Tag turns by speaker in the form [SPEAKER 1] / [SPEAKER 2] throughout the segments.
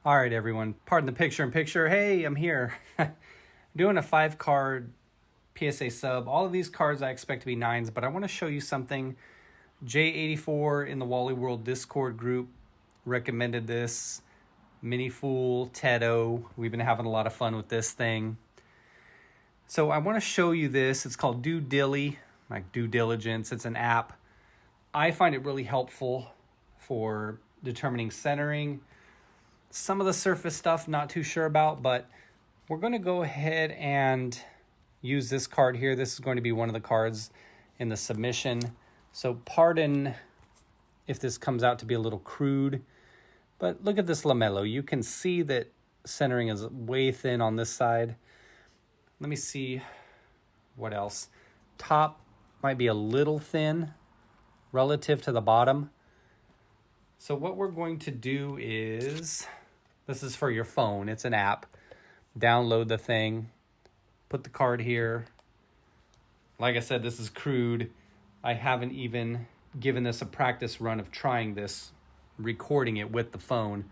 [SPEAKER 1] All right, everyone, pardon the picture-in-picture. Hey, I'm here. Doing a 5-card PSA sub. All of these cards I expect to be 9s, but I want to show you something. J84 in the Wally World Discord group recommended this. Mini Fool, Tedo. We've been having a lot of fun with this thing. So I want to show you this. It's called Dilly, like due diligence. It's an app. I find it really helpful for determining centering. Some of the surface stuff, not too sure about, but we're going to go ahead and use this card here. This is going to be one of the cards in the submission. So pardon if this comes out to be a little crude, but look at this LaMelo. You can see that centering is way thin on this side. Let me see what else. Top might be a little thin relative to the bottom. So what we're going to do is, this is for your phone. It's an app. Download the thing. Put the card here. Like I said, this is crude. I haven't even given this a practice run of trying this, recording it with the phone.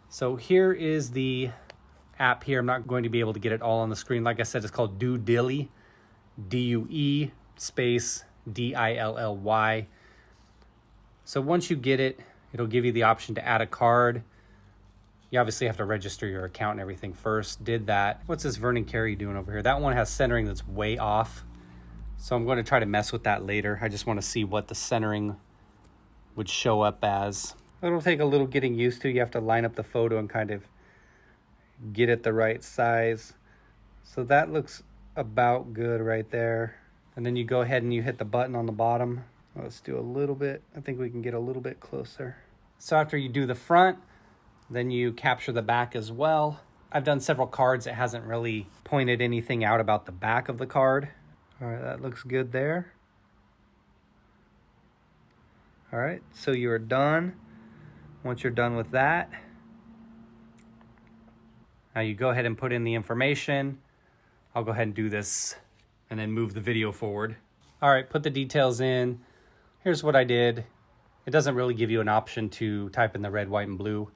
[SPEAKER 1] So here is the app here. I'm not going to be able to get it all on the screen. Like I said, it's called Dilly. D-U-E space D-I-L-L-Y. So once you get it, it'll give you the option to add a card. You obviously have to register your account and everything first. Did that. What's this Vernon Carey doing over here? That one has centering that's way off. So I'm going to try to mess with that later. I just want to see what the centering would show up as. It'll take a little getting used to. You have to line up the photo and kind of get it the right size. So that looks about good right there. And then you go ahead and you hit the button on the bottom. Let's do a little bit. I think we can get a little bit closer. So after you do the front, then you capture the back as well. I've done several cards. It hasn't really pointed anything out about the back of the card. All right, that looks good there. All right, so you're done. Once you're done with that, now you go ahead and put in the information. I'll go ahead and do this and then move the video forward. All right, put the details in. Here's what I did. It doesn't really give you an option to type in the red, white, and blue.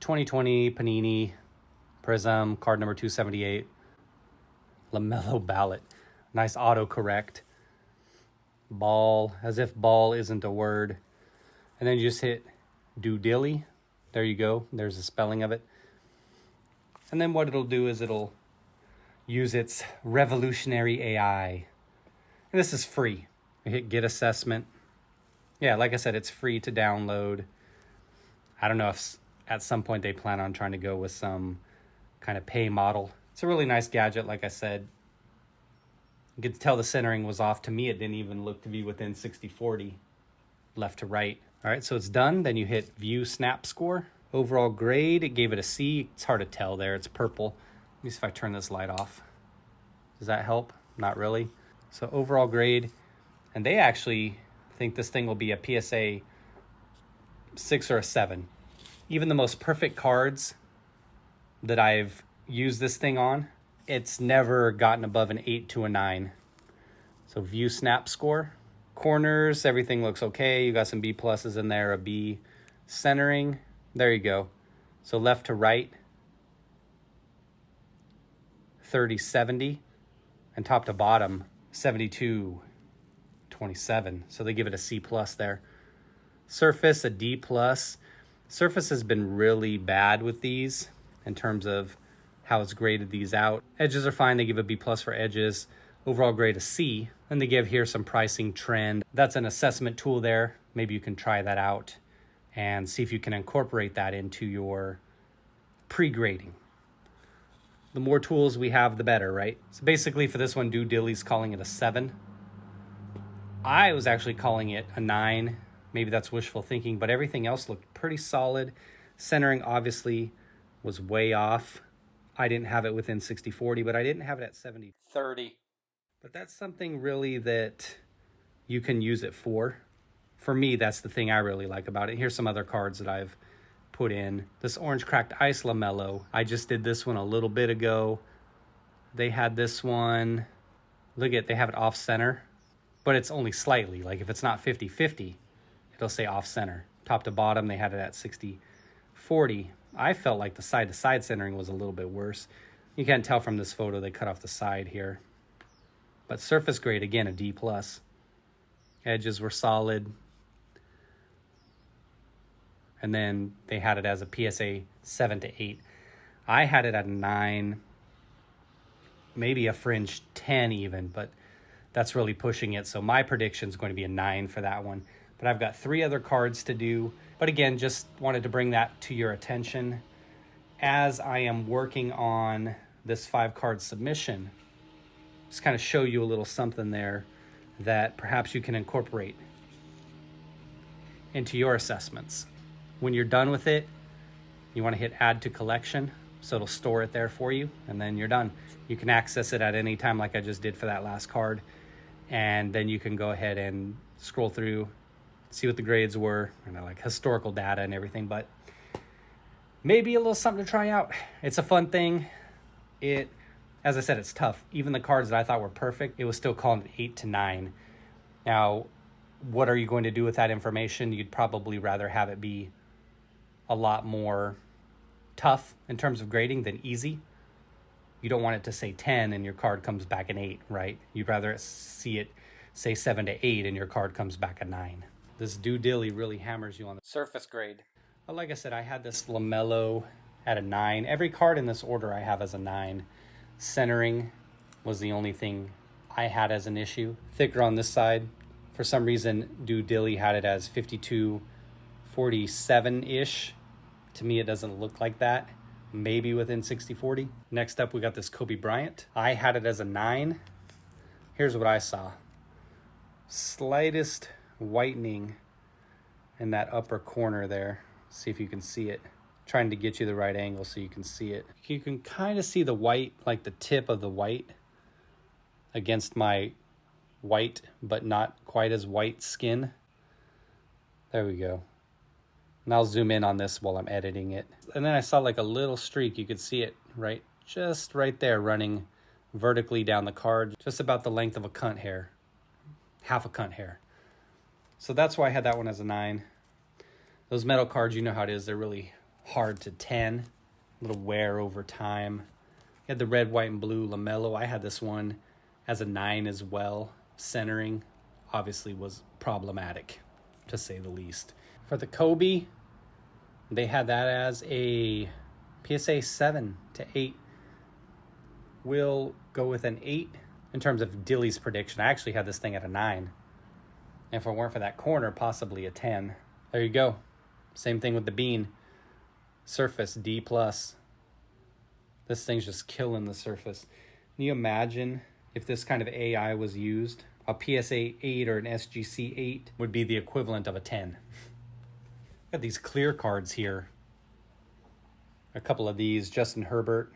[SPEAKER 1] 2020 Panini Prism, card number 278. LaMelo ballot. Nice autocorrect. Ball, as if ball isn't a word. And then you just hit do Dilly. There you go. There's the spelling of it. And then what it'll do is it'll use its revolutionary AI. And this is free. You hit get assessment. Yeah, like I said, it's free to download. I don't know if at some point they plan on trying to go with some kind of pay model. It's a really nice gadget, like I said. You could tell the centering was off. To me, it didn't even look to be within 60-40, left to right. All right, so it's done. Then you hit view snap score. Overall grade, it gave it a C. It's hard to tell there. It's purple. Let me see if I turn this light off. Does that help? Not really. So overall grade, and they actually think this thing will be a PSA 6 or a 7. Even the most perfect cards that I've used this thing on, it's never gotten above an 8 to a 9. So view snap score. Corners, everything looks okay. You got some B pluses in there, a B. Centering, there you go. So left to right, 30-70. And top to bottom, 72-27. So they give it a C plus there. Surface, a D plus. Surface has been really bad with these in terms of how it's graded these out. Edges are fine. They give a B plus for edges. Overall grade a C. And they give here some pricing trend. That's an assessment tool there. Maybe you can try that out and see if you can incorporate that into your pre-grading. The more tools we have, the better, right? So basically for this one, Dilly's calling it a 7. I was actually calling it a 9. Maybe that's wishful thinking, but everything else looked pretty solid. Centering obviously was way off. I didn't have it within 60-40, but I didn't have it at 70-30. But that's something really that you can use it for. For me, that's the thing I really like about it. Here's some other cards that I've put in. This Orange Cracked Ice LaMelo. I just did this one a little bit ago. They had this one. Look at, they have it off center, but it's only slightly. Like if it's not 50-50, it'll say off center. Top to bottom, they had it at 60-40. I felt like the side-to-side centering was a little bit worse. You can't tell from this photo, they cut off the side here. But surface grade, again, a D+. Edges were solid. And then they had it as a PSA 7 to 8. I had it at a 9, maybe a fringe 10 even, but that's really pushing it. So my prediction is going to be a 9 for that one. But I've got 3 other cards to do. But again, just wanted to bring that to your attention as I am working on this 5-card submission. Just kind of show you a little something there that perhaps you can incorporate into your assessments. When you're done with it, you want to hit add to collection, so it'll store it there for you, and then you're done. You can access it at any time like I just did for that last card, and then you can go ahead and scroll through, see what the grades were, like historical data and everything, but maybe a little something to try out. It's a fun thing. As I said, it's tough. Even the cards that I thought were perfect, it was still calling it 8 to 9. Now, what are you going to do with that information? You'd probably rather have it be a lot more tough in terms of grading than easy. You don't want it to say 10 and your card comes back an 8, right? You'd rather see it say 7 to 8 and your card comes back a 9. This Dilly really hammers you on the surface grade. But like I said, I had this LaMelo at a 9. Every card in this order I have as a 9. Centering was the only thing I had as an issue. Thicker on this side. For some reason, Dilly had it as 52-47-ish. To me, it doesn't look like that. Maybe within 60-40. Next up, we got this Kobe Bryant. I had it as a 9. Here's what I saw. Slightest whitening in that upper corner there. See if you can see it. Trying to get you the right angle so you can see it. You can kind of see the white, like the tip of the white against my white, but not quite as white skin. There we go. And I'll zoom in on this while I'm editing it. And then I saw like a little streak. You could see it just right there running vertically down the card, just about the length of a cunt hair, half a cunt hair. So that's why I had that one as a 9. Those metal cards, you know how it is. They're really hard to 10, a little wear over time. You had the red, white, and blue LaMelo. I had this one as a 9 as well. Centering obviously was problematic, to say the least. For the Kobe, they had that as a PSA 7 to 8. We'll go with an 8 in terms of Dilly's prediction. I actually had this thing at a 9. And if it weren't for that corner, possibly a 10. There you go. Same thing with the Bean. Surface, D+. This thing's just killing the surface. Can you imagine if this kind of AI was used? A PSA 8 or an SGC 8 would be the equivalent of a 10. Got these clear cards here. A couple of these, Justin Herbert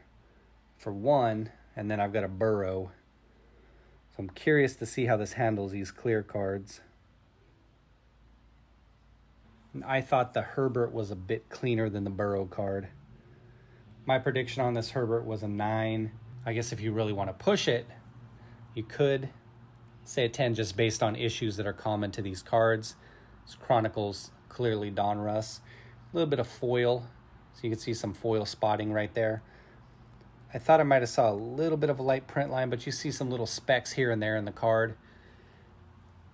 [SPEAKER 1] for 1, and then I've got a Burrow. So I'm curious to see how this handles these clear cards. I thought the Herbert was a bit cleaner than the Burrow card. My prediction on this Herbert was a 9. I guess if you really want to push it, you could say a 10 just based on issues that are common to these cards. This Chronicles, clearly Donruss. A little bit of foil, so you can see some foil spotting right there. I thought I might have saw a little bit of a light print line, but you see some little specks here and there in the card.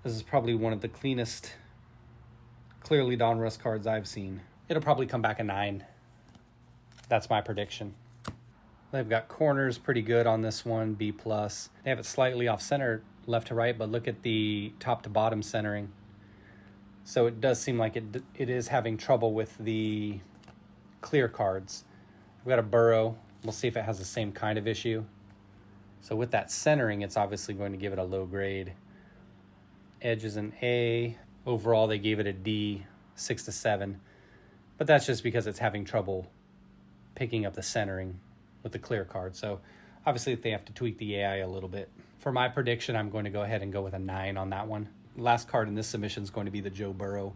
[SPEAKER 1] This is probably one of the cleanest clearly Donruss cards I've seen. It'll probably come back a 9. That's my prediction. They've got corners pretty good on this one, B+. They have it slightly off center, left to right, but look at the top to bottom centering. So it does seem like it is having trouble with the clear cards. We've got a Burrow. We'll see if it has the same kind of issue. So with that centering, it's obviously going to give it a low grade. Edge is an A. Overall, they gave it a D, 6 to 7. But that's just because it's having trouble picking up the centering with the clear card. So obviously they have to tweak the AI a little bit. For my prediction, I'm going to go ahead and go with a 9 on that one. Last card in this submission is going to be the Joe Burrow.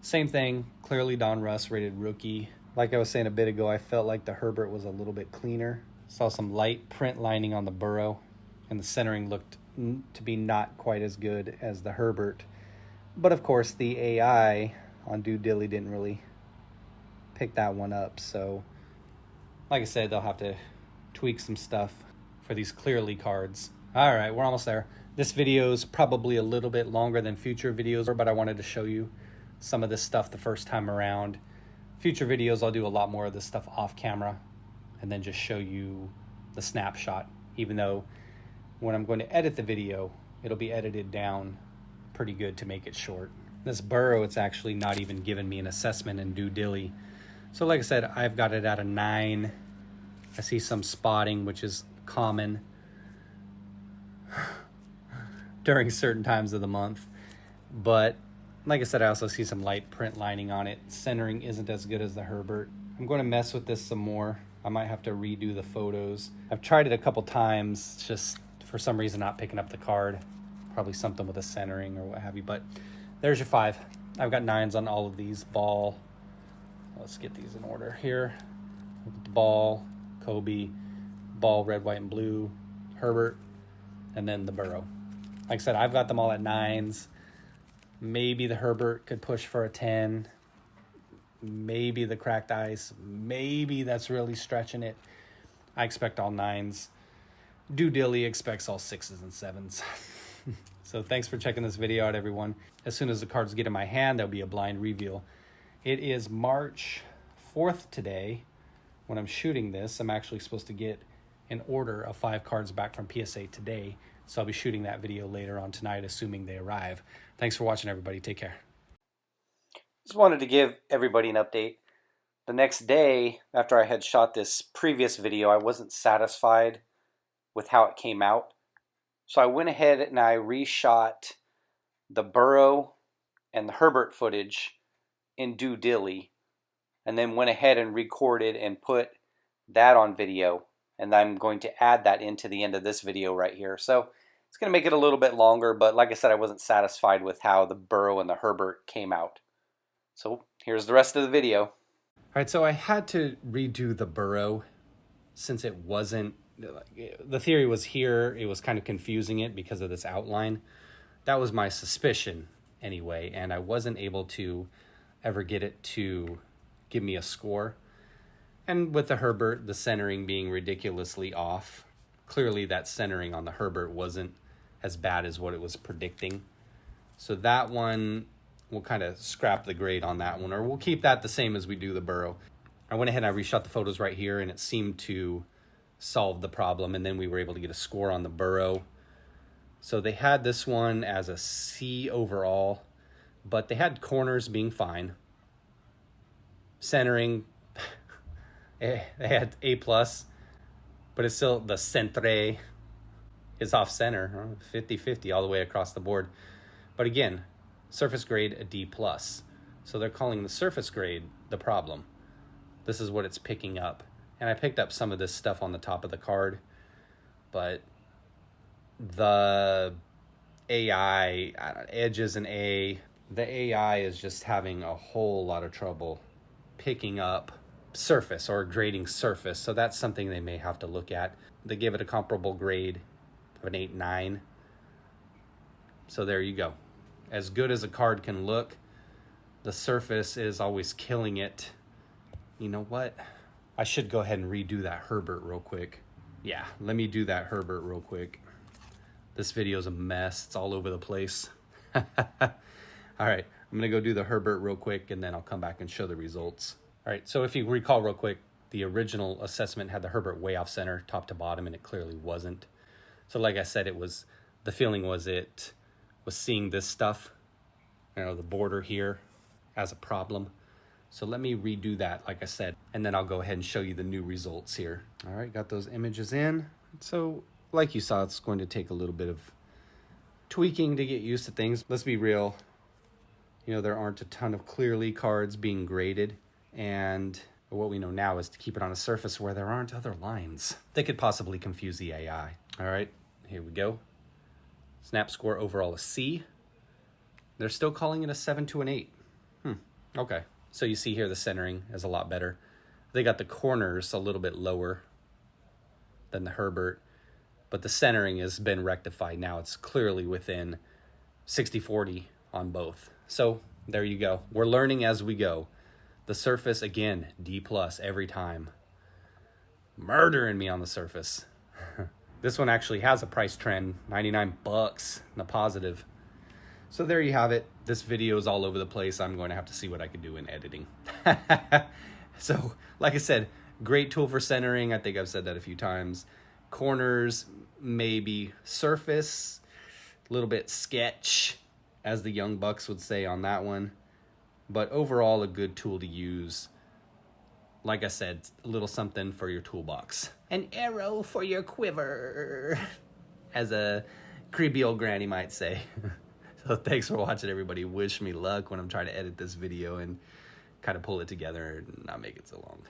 [SPEAKER 1] Same thing, clearly Donruss, rated rookie. Like I was saying a bit ago, I felt like the Herbert was a little bit cleaner. Saw some light print lining on the Burrow, and the centering looked to be not quite as good as the Herbert. But of course, the AI on Dilly didn't really pick that one up. So like I said, they'll have to tweak some stuff for these clearly cards. All right, we're almost there. This video is probably a little bit longer than future videos, but I wanted to show you some of this stuff the first time around. Future videos, I'll do a lot more of this stuff off camera and then just show you the snapshot, even though when I'm going to edit the video, it'll be edited down pretty good to make it short. This Burrow, it's actually not even given me an assessment in Do Dilly. So like I said, I've got it at a 9. I see some spotting, which is common during certain times of the month. But like I said, I also see some light print lining on it. Centering isn't as good as the Herbert. I'm going to mess with this some more. I might have to redo the photos. I've tried it a couple times, just for some reason not picking up the card. Probably something with a centering or what have you. But there's your 5. I've got 9s on all of these. Ball. Let's get these in order here. The Ball, Kobe, Ball, red, white, and blue, Herbert, and then the Burrow. Like I said, I've got them all at 9s. Maybe the Herbert could push for a 10. Maybe the cracked ice. Maybe that's really stretching it. I expect all 9s. Do Dilly expects all 6s and 7s. So thanks for checking this video out, everyone. As soon as the cards get in my hand, there'll be a blind reveal. It is March 4th today. When I'm shooting this, I'm actually supposed to get an order of 5 cards back from PSA today. So I'll be shooting that video later on tonight, assuming they arrive. Thanks for watching, everybody. Take care. Just wanted to give everybody an update. The next day, after I had shot this previous video, I wasn't satisfied with how it came out. So I went ahead and I reshot the Burrow and the Herbert footage in Do Dilly, and then went ahead and recorded and put that on video. And I'm going to add that into the end of this video right here. So it's going to make it a little bit longer, but like I said, I wasn't satisfied with how the Burrow and the Herbert came out. So here's the rest of the video. All right, so I had to redo the Burrow since it wasn't, the theory was here, it was kind of confusing it because of this outline. That was my suspicion anyway, and I wasn't able to ever get it to give me a score. And with the Herbert, the centering being ridiculously off, clearly that centering on the Herbert wasn't as bad as what it was predicting. So that one, we'll kind of scrap the grade on that one, or we'll keep that the same as we do the Burrow. I went ahead and I reshot the photos right here, and it seemed to solve the problem, and then we were able to get a score on the Burrow. So they had this one as a C overall, but they had corners being fine. Centering, they had A+, but it's still, the centre is off center, 50-50 all the way across the board. But again, surface grade a D+. So they're calling the surface grade the problem. This is what it's picking up. And I picked up some of this stuff on the top of the card, but the AI, edge is an A. The AI is just having a whole lot of trouble picking up surface or grading surface. So that's something they may have to look at. They give it a comparable grade of an 8-9. So there you go. As good as a card can look, the surface is always killing it. You know what? I should go ahead and redo that Herbert real quick. Yeah, let me do that Herbert real quick. This video is a mess. It's all over the place. All right, I'm going to go do the Herbert real quick, and then I'll come back and show the results. All right, so if you recall real quick, the original assessment had the Herbert way off center, top to bottom, and it clearly wasn't. So like I said, it was, the feeling was it was seeing this stuff, you know, the border here as a problem. So let me redo that, like I said, and then I'll go ahead and show you the new results here. All right, got those images in. So like you saw, it's going to take a little bit of tweaking to get used to things. Let's be real. You know, there aren't a ton of clearly cards being graded, and what we know now is to keep it on a surface where there aren't other lines that could possibly confuse the AI. All right, here we go. Snap score overall a C. They're still calling it a 7 to an 8. Okay. So you see here the centering is a lot better. They got the corners a little bit lower than the Herbert, but the centering has been rectified. Now it's clearly within 60-40 on both. So there you go. We're learning as we go. The surface, again, D+ every time. Murdering me on the surface. This one actually has a price trend, $99 in the positive. So there you have it. This video is all over the place. I'm going to have to see what I can do in editing. So, like I said, great tool for centering. I think I've said that a few times. Corners, maybe. Surface, a little bit sketch, as the young bucks would say on that one. But overall, a good tool to use. Like I said, a little something for your toolbox. An arrow for your quiver, as a creepy old granny might say. So thanks for watching, everybody. Wish me luck when I'm trying to edit this video and kind of pull it together and not make it so long.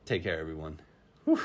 [SPEAKER 1] Take care, everyone. Whew.